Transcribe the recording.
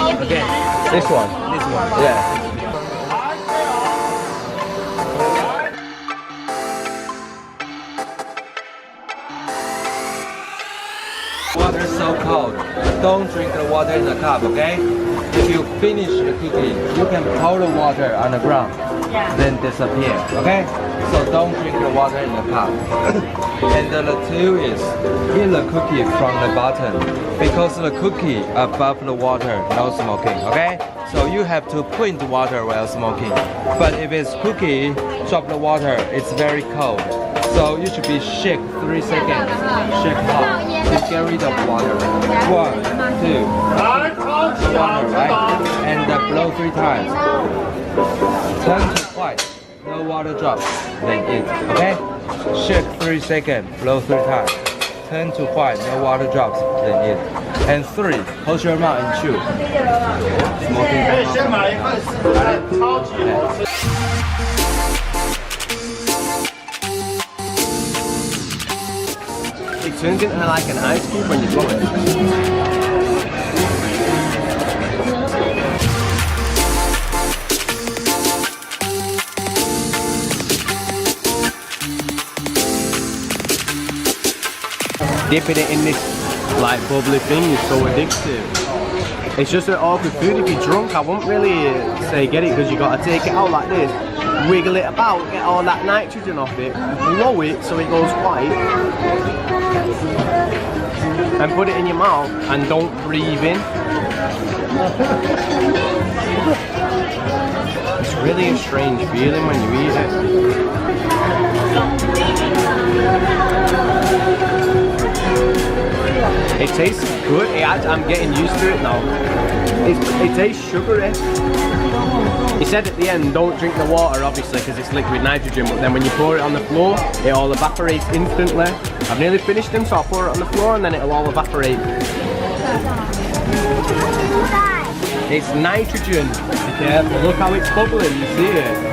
Okay. This one. This one. Yeah. Water is so cold. Don't drink the water in the cup, okay? If you finish the cookie, you can pour the water on the ground, then disappear, okay? So don't drink the water in the cup. And the two is eat the cookie from the bottom, because the cookie above the water, no smoking, okay? So you have to put in the water while smoking. But if it's cookie, drop the water, it's very cold. So you should be shake 3 seconds, shake hot, to get rid of water. 1, 2, water, right? And blow 3 times. Turn to white, no water drops, then eat, okay? Shake 3 seconds, blow 3 times. Turn to white, no water drops, then eat. And 3, close your mouth and chew. Smoking. It turns into like an ice cube when you blow it. Dipping it in this like bubbly thing is so addictive. It's just an awkward food. If you're drunk, I won't really say get it, because you got to take it out like this, wiggle it about, get all that nitrogen off it, blow it so it goes white, and put it in your mouth and don't breathe in. It's really a strange feeling when you eat it. It tastes good. I'm getting used to it now. It tastes sugary. He said at the end, don't drink the water, obviously, because it's liquid nitrogen, but then when you pour it on the floor, it all evaporates instantly. I've nearly finished them, so I'll pour it on the floor and then it'll all evaporate. It's nitrogen. Be careful. Look how it's bubbling, you see it?